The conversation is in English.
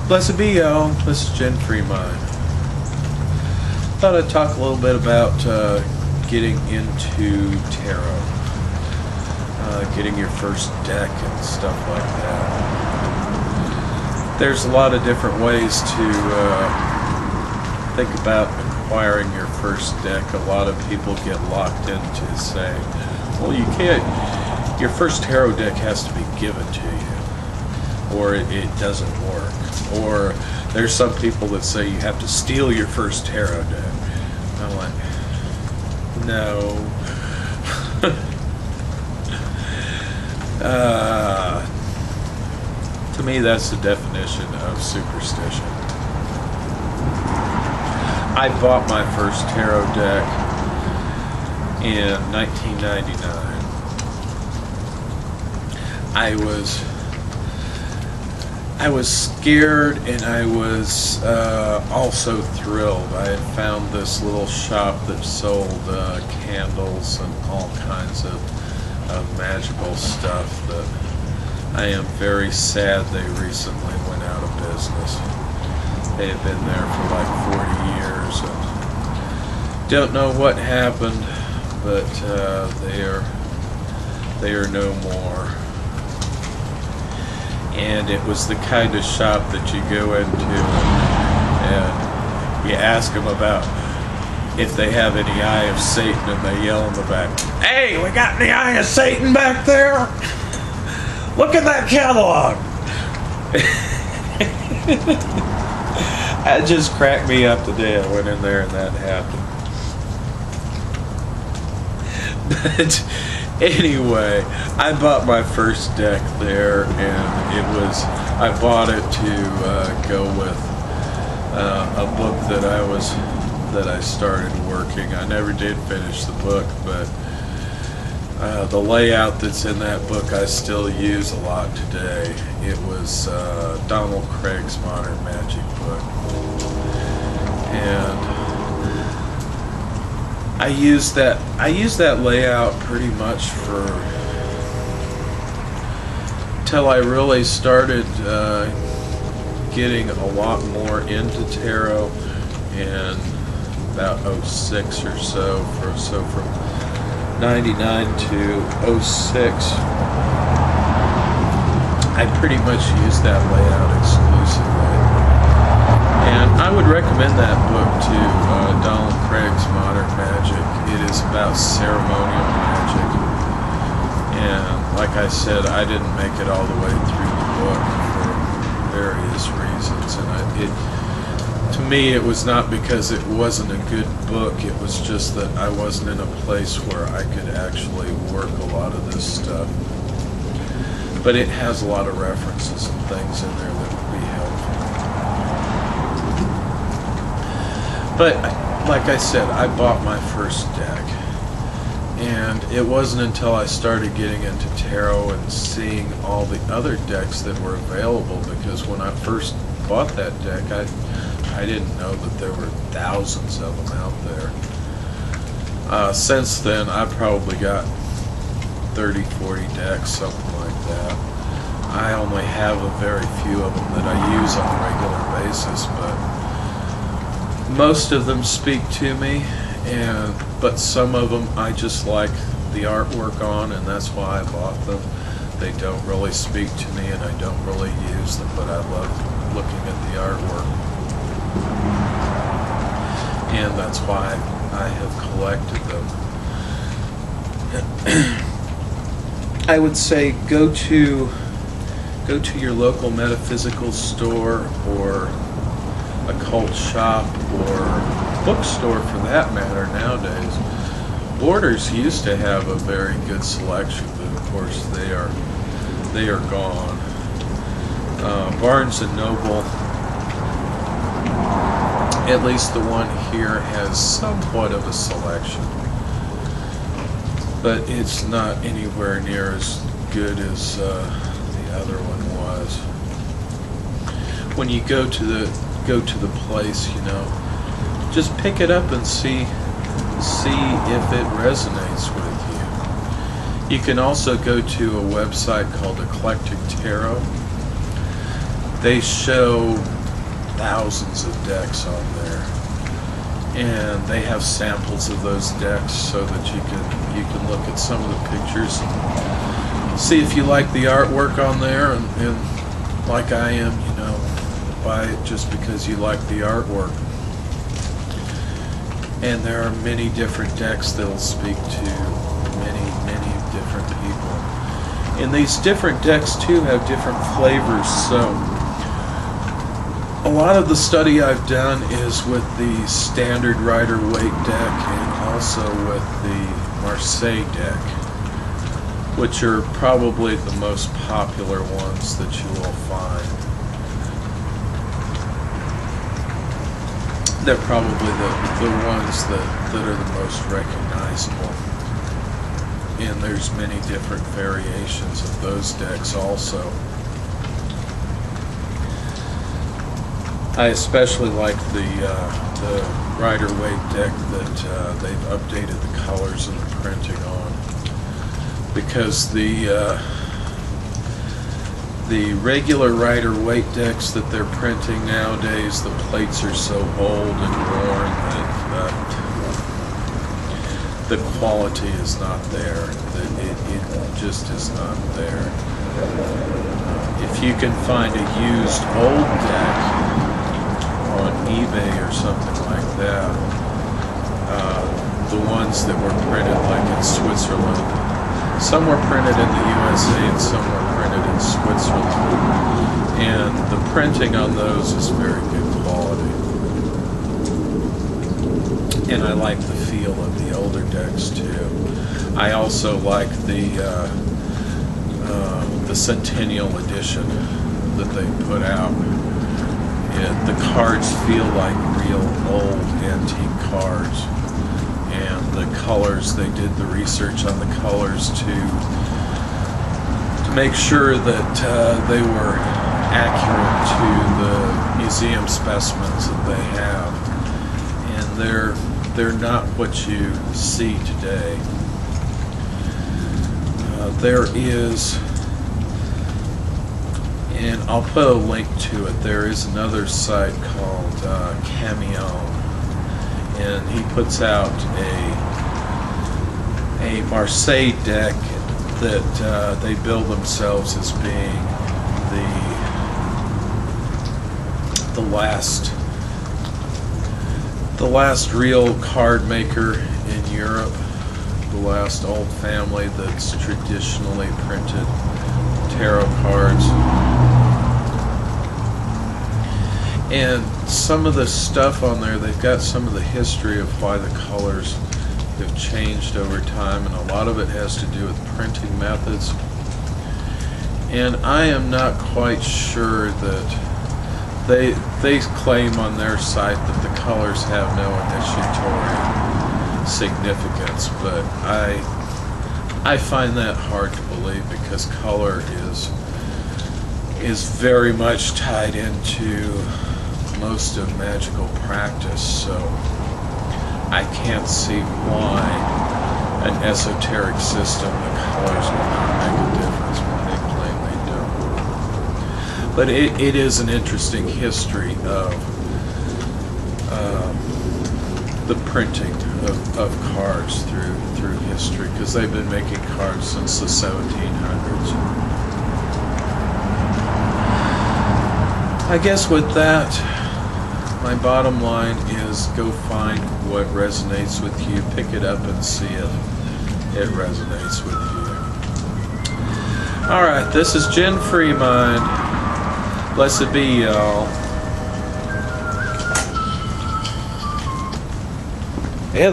Blessed be y'all. This is Jen Fremont. Thought I'd talk a little bit about getting into tarot, getting your first deck and stuff like that. There's a lot of different ways to think about acquiring your first deck. A lot of people get locked into saying, well, you can't, your first tarot deck has to be given to you, or it doesn't work. Or there's some people that say you have to steal your first tarot deck. I'm like, no. To me, that's the definition of superstition. I bought my first tarot deck in 1999. I was scared, and I was also thrilled. I had found this little shop that sold candles and all kinds of magical stuff that I am very sad they recently went out of business. They had been there for like 40 years and don't know what happened, but they are no more. And it was the kind of shop that you go into and you ask them about if they have any Eye of Satan, and they yell in the back, "Hey, we got any Eye of Satan back there? Look at that catalog." That just cracked me up today. I went in there and that happened. But anyway, I bought my first deck there, and I bought it to go with a book that I started working. I never did finish the book, but the layout that's in that book I still use a lot today. It was Donald Craig's Modern Magic book, and I used that layout pretty much till I really started getting a lot more into tarot in about 06 or so. From 99 to 06, I pretty much used that layout exclusively. And I would recommend that book to Donald Craig's Modern Magic. It is about ceremonial magic. And like I said, I didn't make it all the way through the book for various reasons. And to me, it was not because it wasn't a good book. It was just that I wasn't in a place where I could actually work a lot of this stuff. But it has a lot of references and things in there that would be helpful. But like I said, I bought my first deck, and it wasn't until I started getting into tarot and seeing all the other decks that were available, because when I first bought that deck, I didn't know that there were thousands of them out there. Since then, I probably got 30, 40 decks, something like that. I only have a very few of them that I use on a regular basis, but most of them speak to me, but some of them I just like the artwork on, and that's why I bought them. They don't really speak to me, and I don't really use them, but I love looking at the artwork. And that's why I have collected them. I would say go to your local metaphysical store or occult shop or bookstore for that matter nowadays. Borders used to have a very good selection, but of course they are gone. Barnes and Noble, at least the one here, has somewhat of a selection, but it's not anywhere near as good as the other one was. When you go to the place, just pick it up and see if it resonates with you. You can also go to a website called Eclectic Tarot. They show thousands of decks on there, and they have samples of those decks so that you can look at some of the pictures and see if you like the artwork on there, and like I am, buy it just because you like the artwork. And there are many different decks that'll speak to many different people. And these different decks too have different flavors, so a lot of the study I've done is with the standard Rider-Waite deck and also with the Marseille deck, which are probably the most popular ones that you will find. They're probably the ones that are the most recognizable. And there's many different variations of those decks also. I especially like the Rider-Waite deck that they've updated the colors and the printing on, because the regular Rider-Waite decks that they're printing nowadays, the plates are so old and worn that the quality is not there. It just is not there. If you can find a used old deck on eBay or something like that, the ones that were printed like in Switzerland, some were printed in the USA and some were printed in Switzerland, and the printing on those is very good quality. And I like the feel of the older decks too. I also like the Centennial Edition that they put out. The cards feel like real old antique cards, and the colors, they did the research on the colors to make sure that they were accurate to the museum specimens that they have, and they're not what you see today. There is, and I'll put a link to it, there is another site called Camion, and he puts out a Marseille deck that they bill themselves as being the last real card maker in Europe, the last old family that's traditionally printed tarot cards. And some of the stuff on there, they've got some of the history of why the colors have changed over time, and a lot of it has to do with printing methods. And I am not quite sure that they claim on their site that the colors have no initiatory significance, but I find that hard to believe, because color is very much tied into most of magical practice, so I can't see why an esoteric system, the colors will not make a difference when they claim they don't. But it is an interesting history of the printing of cards through history, because they've been making cards since the 1700s. I guess with that, my bottom line is go find what resonates with you, pick it up and see if it resonates with you. Alright, this is Jen Freemind. Blessed be y'all. Yeah,